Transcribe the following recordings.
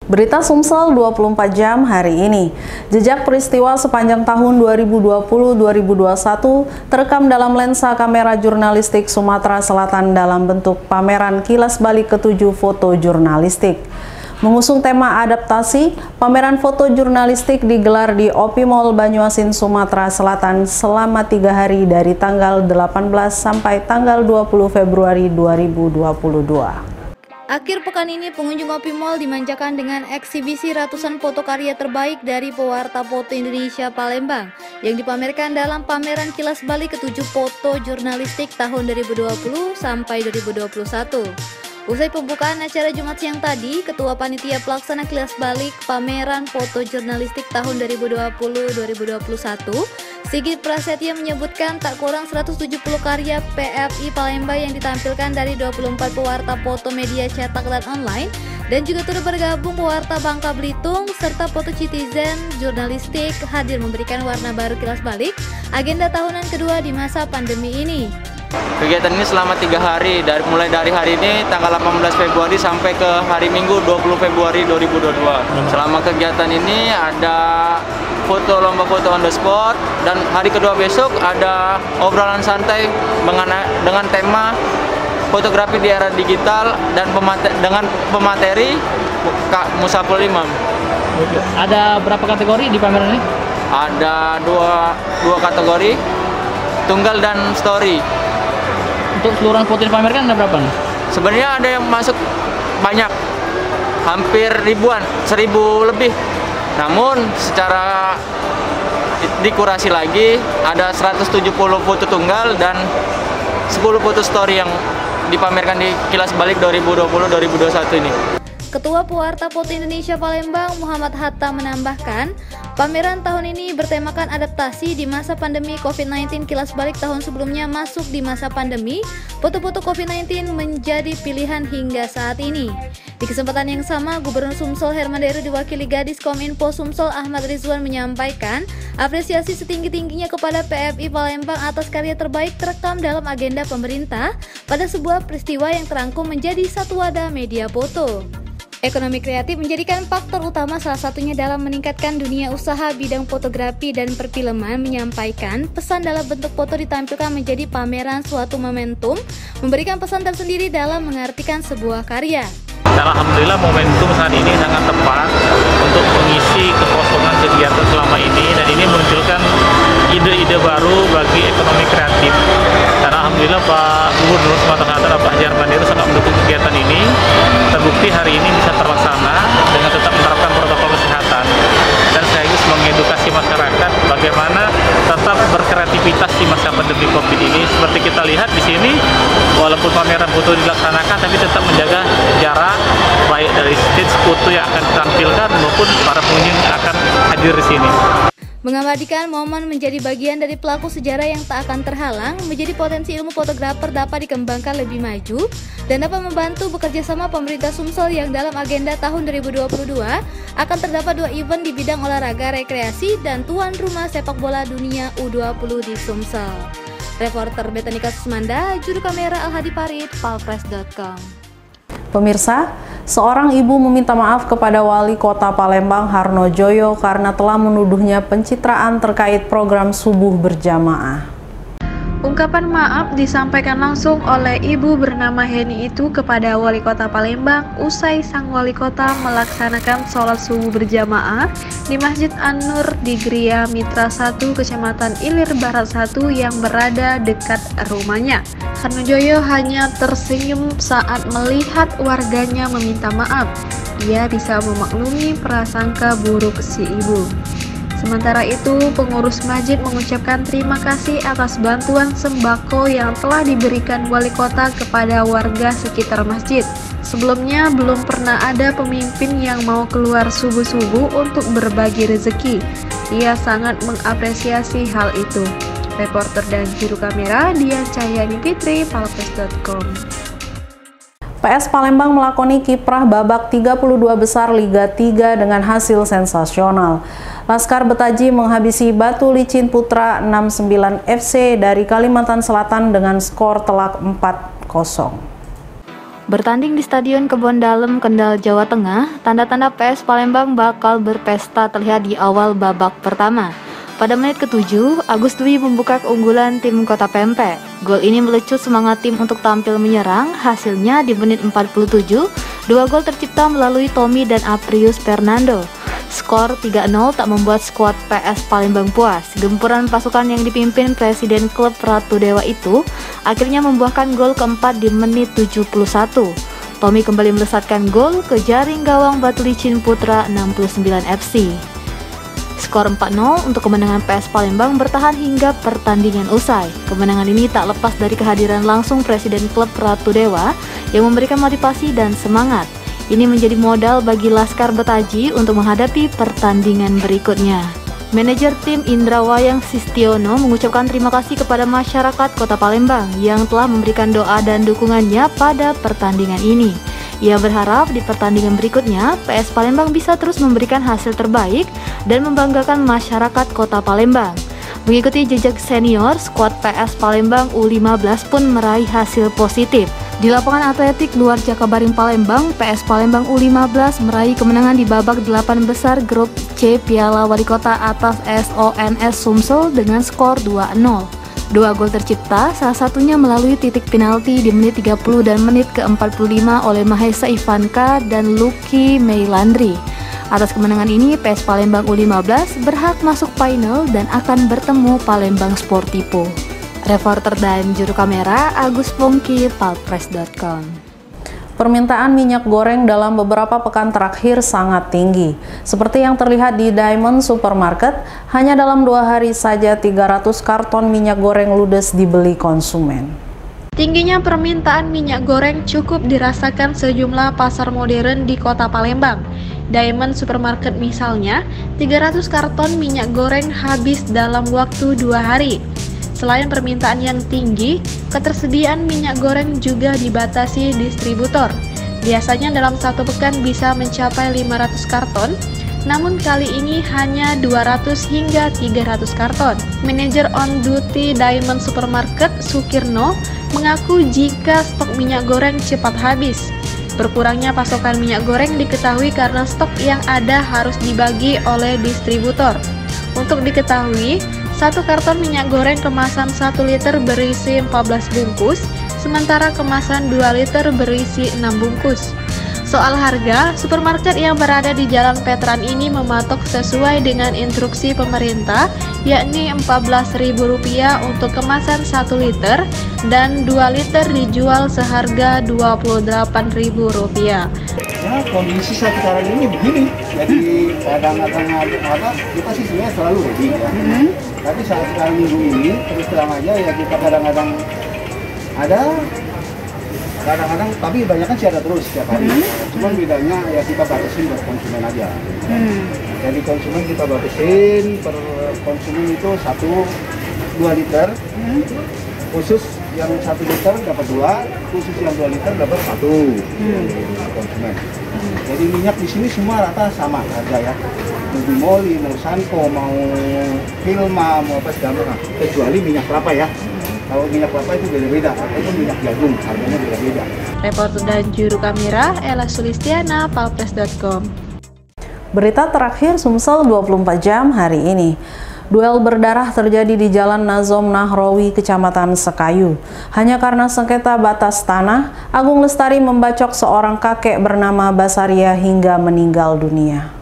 Berita Sumsel 24 jam hari ini. Jejak peristiwa sepanjang tahun 2020-2021 terekam dalam lensa kamera jurnalistik Sumatera Selatan dalam bentuk pameran kilas balik ke-7 foto jurnalistik. Mengusung tema adaptasi, pameran foto jurnalistik digelar di OP Mall Banyuasin, Sumatera Selatan selama 3 hari dari tanggal 18 sampai tanggal 20 Februari 2022. Akhir pekan ini, pengunjung OP Mall dimanjakan dengan eksibisi ratusan foto karya terbaik dari pewarta foto Indonesia Palembang yang dipamerkan dalam pameran kilas balik ke-7 foto jurnalistik tahun 2020 sampai 2021. Usai pembukaan acara Jumat siang tadi, Ketua Panitia Pelaksana Kilas Balik Pameran Foto Jurnalistik tahun 2020-2021, Sigit Prasetya menyebutkan tak kurang 170 karya PFI Palembang yang ditampilkan dari 24 pewarta foto media cetak dan online, dan juga turut bergabung pewarta Bangka Belitung serta foto citizen jurnalistik hadir memberikan warna baru Kilas Balik agenda tahunan kedua di masa pandemi ini. Kegiatan ini selama 3 hari, mulai dari hari ini tanggal 18 Februari sampai ke hari Minggu 20 Februari 2022. Selama kegiatan ini ada lomba foto on the spot, dan hari kedua besok ada obrolan santai dengan tema fotografi di era digital dan dengan pemateri Kak Musaful Imam. Ada berapa kategori di pameran ini? Ada dua kategori, tunggal dan story. Untuk seluruh foto dipamerkan ada berapa nih? Sebenarnya ada yang masuk banyak, hampir ribuan, 1000 lebih. Namun secara dikurasi lagi ada 170 foto tunggal dan 10 foto story yang dipamerkan di Kilas Balik 2020-2021 ini. Ketua Pewarta Foto Indonesia Palembang Muhammad Hatta menambahkan, pameran tahun ini bertemakan adaptasi di masa pandemi COVID-19. Kilas Balik tahun sebelumnya masuk di masa pandemi, foto-foto COVID-19 menjadi pilihan hingga saat ini. Di kesempatan yang sama, Gubernur Sumsel Herman Deru diwakili Gadis Kominfo Sumsel Ahmad Rizwan menyampaikan apresiasi setinggi-tingginya kepada PFI Palembang atas karya terbaik terekam dalam agenda pemerintah pada sebuah peristiwa yang terangkum menjadi satu wadah media foto. Ekonomi kreatif menjadikan faktor utama, salah satunya dalam meningkatkan dunia usaha bidang fotografi dan perfilman. Menyampaikan pesan dalam bentuk foto ditampilkan menjadi pameran suatu momentum, memberikan pesan tersendiri dalam mengartikan sebuah karya. Alhamdulillah momentum saat ini sangat tepat untuk mengisi kekosongan kegiatan selama ini, dan ini munculkan ide-ide baru bagi ekonomi kreatif. Dan alhamdulillah Pak Gubernur Sumatera Selatan Pak Herman Deru sangat mendukung kegiatan ini. Terbukti hari ini bisa terlaksana dengan tetap menerapkan protokol kesehatan dan sekaligus mengedukasi masyarakat bagaimana tetap berkreativitas di masa pandemi Covid ini. Seperti kita lihat di sini, walaupun pameran foto dilaksanakan tapi tetap menjaga jarak, baik dari stage foto yang akan ditampilkan maupun para pengunjung yang akan hadir di sini. Mengabadikan momen menjadi bagian dari pelaku sejarah yang tak akan terhalang, menjadi potensi ilmu fotografer dapat dikembangkan lebih maju dan dapat membantu bekerja sama pemerintah Sumsel yang dalam agenda tahun 2022 akan terdapat 2 event di bidang olahraga rekreasi dan tuan rumah sepak bola dunia U20 di Sumsel. Reporter Betanika Susmanda, juru kamera Al-Hadi Parit, palpres.com. Pemirsa, seorang ibu meminta maaf kepada Wali Kota Palembang Harno Joyo karena telah menuduhnya pencitraan terkait program subuh berjamaah. Ungkapan maaf disampaikan langsung oleh ibu bernama Heni itu kepada Wali Kota Palembang usai sang Wali Kota melaksanakan sholat subuh berjamaah di Masjid An-Nur di Gria Mitra 1, Kecamatan Ilir Barat 1 yang berada dekat rumahnya. Harno Joyo hanya tersenyum saat melihat warganya meminta maaf. Ia bisa memaklumi prasangka buruk si ibu. Sementara itu, pengurus masjid mengucapkan terima kasih atas bantuan sembako yang telah diberikan wali kota kepada warga sekitar masjid. Sebelumnya, belum pernah ada pemimpin yang mau keluar subuh-subuh untuk berbagi rezeki. Ia sangat mengapresiasi hal itu. Reporter dan juru kamera Dian Cahyani Fitri, palpres.com. PS Palembang melakoni kiprah babak 32 besar Liga 3 dengan hasil sensasional. Laskar Betaji menghabisi Batu Licin Putra 69 FC dari Kalimantan Selatan dengan skor telak 4-0. Bertanding di Stadion Kebon Dalem, Kendal, Jawa Tengah, tanda-tanda PS Palembang bakal berpesta terlihat di awal babak pertama. Pada menit ke-7, Agus Dwi membuka keunggulan tim Kota Pempek. Gol ini melecut semangat tim untuk tampil menyerang. Hasilnya di menit 47, 2 gol tercipta melalui Tommy dan Aprius Fernando. Skor 3-0 tak membuat skuad PS Palembang puas. Gempuran pasukan yang dipimpin Presiden klub Ratu Dewa itu akhirnya membuahkan gol keempat di menit 71. Tommy kembali melesatkan gol ke jaring gawang Batu Licin Putra 69 FC. Skor 4-0 untuk kemenangan PS Palembang bertahan hingga pertandingan usai. Kemenangan ini tak lepas dari kehadiran langsung Presiden klub Ratu Dewa yang memberikan motivasi dan semangat. Ini menjadi modal bagi Laskar Betaji untuk menghadapi pertandingan berikutnya. Manajer tim Indra Wayang Sistiono mengucapkan terima kasih kepada masyarakat Kota Palembang yang telah memberikan doa dan dukungannya pada pertandingan ini. Ia berharap di pertandingan berikutnya, PS Palembang bisa terus memberikan hasil terbaik dan membanggakan masyarakat Kota Palembang. Mengikuti jejak senior, skuad PS Palembang U15 pun meraih hasil positif. Di lapangan atletik luar Jakabaring Palembang, PS Palembang U15 meraih kemenangan di babak 8 besar grup C Piala Walikota atas SONS Sumsel dengan skor 2-0. 2 gol tercipta, salah satunya melalui titik penalti di menit 30 dan menit ke-45 oleh Mahesa Ivanka dan Lucky Meilandri. Atas kemenangan ini, PS Palembang U15 berhak masuk final dan akan bertemu Palembang Sportivo. Reporter dan juru kamera Agus Pongki, palpres.com. Permintaan minyak goreng dalam beberapa pekan terakhir sangat tinggi. Seperti yang terlihat di Diamond Supermarket, hanya dalam 2 hari saja 300 karton minyak goreng ludes dibeli konsumen. Tingginya permintaan minyak goreng cukup dirasakan sejumlah pasar modern di Kota Palembang. Diamond Supermarket misalnya, 300 karton minyak goreng habis dalam waktu 2 hari. Selain permintaan yang tinggi, ketersediaan minyak goreng juga dibatasi distributor. Biasanya dalam 1 pekan bisa mencapai 500 karton, namun kali ini hanya 200 hingga 300 karton. Manajer on duty Diamond Supermarket, Sukirno, mengaku jika stok minyak goreng cepat habis. Berkurangnya pasokan minyak goreng diketahui karena stok yang ada harus dibagi oleh distributor. Untuk diketahui, 1 karton minyak goreng kemasan 1 liter berisi 14 bungkus, sementara kemasan 2 liter berisi 6 bungkus. Soal harga, supermarket yang berada di Jalan Petran ini mematok sesuai dengan instruksi pemerintah, yakni Rp14.000 untuk kemasan 1 liter dan 2 liter dijual seharga Rp28.000. Ya, kondisi sekarang ini begini, jadi kadang-kadang kita sih sebenarnya selalu ready ya. Tapi saat sekarang minggu ini terus terang aja ya kita kadang-kadang ada, kadang-kadang tapi banyak kan sih ada terus setiap hari. Cuman bedanya ya kita batasin buat konsumen aja. Jadi konsumen kita batasin per konsumen itu 1-2 liter. Khusus yang 1 liter dapat 2, khusus yang 2 liter dapat 1 konsumen. Jadi minyak di sini semua rata sama harga ya. Mau Moli, mau Sanko, mau Hilma, mau apa segala macam. Kecuali minyak kelapa ya. Kalau minyak kelapa itu beda-beda, itu minyak jagung harganya beda-beda. Reporter dan juru kamera Ella Sulistiana, palpres.com. Berita terakhir Sumsel 24 jam hari ini. Duel berdarah terjadi di Jalan Nazom Nahrawi, Kecamatan Sekayu. Hanya karena sengketa batas tanah, Agung Lestari membacok seorang kakek bernama Basaria hingga meninggal dunia.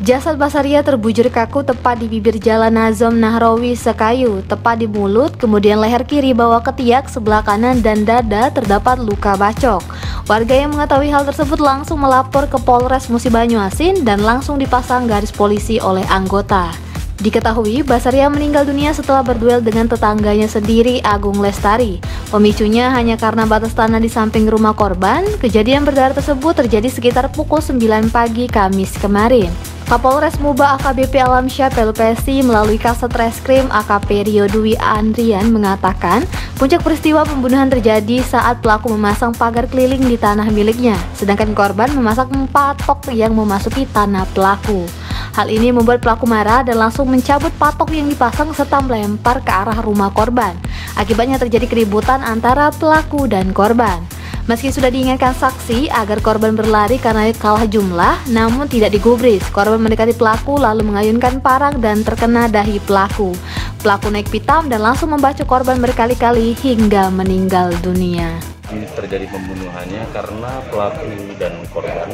Jasad Basaria terbujur kaku tepat di bibir Jalan Nazom Nahrawi, Sekayu, tepat di mulut, kemudian leher kiri bawah ketiak, sebelah kanan dan dada terdapat luka bacok. Warga yang mengetahui hal tersebut langsung melapor ke Polres Musi Banyuasin dan langsung dipasang garis polisi oleh anggota. Diketahui, Basaria meninggal dunia setelah berduel dengan tetangganya sendiri, Agung Lestari. Pemicunya hanya karena batas tanah di samping rumah korban. Kejadian berdarah tersebut terjadi sekitar pukul 9 pagi Kamis kemarin. Kapolres Muba AKBP Alamsyah Pelupesi melalui Kasat Reskrim AKP Rio Dwi Andrian mengatakan puncak peristiwa pembunuhan terjadi saat pelaku memasang pagar keliling di tanah miliknya, sedangkan korban memasang patok yang memasuki tanah pelaku. Hal ini membuat pelaku marah dan langsung mencabut patok yang dipasang serta melempar ke arah rumah korban. Akibatnya terjadi keributan antara pelaku dan korban. Meski sudah diingatkan saksi agar korban berlari karena kalah jumlah, namun tidak digubris. Korban mendekati pelaku lalu mengayunkan parang dan terkena dahi pelaku. Pelaku naik pitam dan langsung membacok korban berkali-kali hingga meninggal dunia. Ini terjadi pembunuhannya karena pelaku dan korban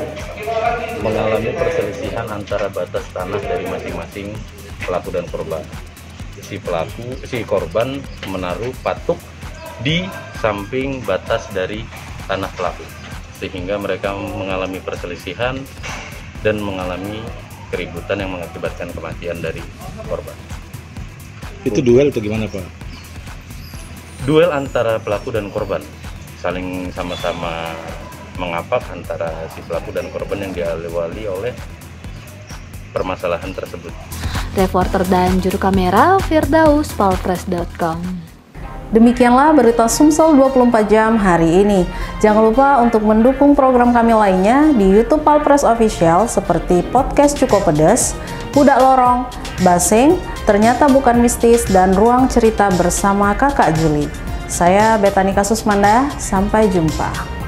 mengalami perselisihan antara batas tanah dari masing-masing pelaku dan korban. Si korban menaruh patok di samping batas dari tanah pelaku, sehingga mereka mengalami perselisihan dan mengalami keributan yang mengakibatkan kematian dari korban. Itu duel atau gimana, Pak? Duel antara pelaku dan korban, saling sama-sama mengapak antara si pelaku dan korban yang diawali oleh permasalahan tersebut. Reporter dan juru kamera Firdaus, palpres.com. Demikianlah berita Sumsel 24 jam hari ini. Jangan lupa untuk mendukung program kami lainnya di YouTube Palpres Official seperti Podcast Cukup Pedas, Budak Lorong, Basing, Ternyata Bukan Mistis, dan Ruang Cerita bersama Kakak Juli. Saya Betanika Susmanda, sampai jumpa.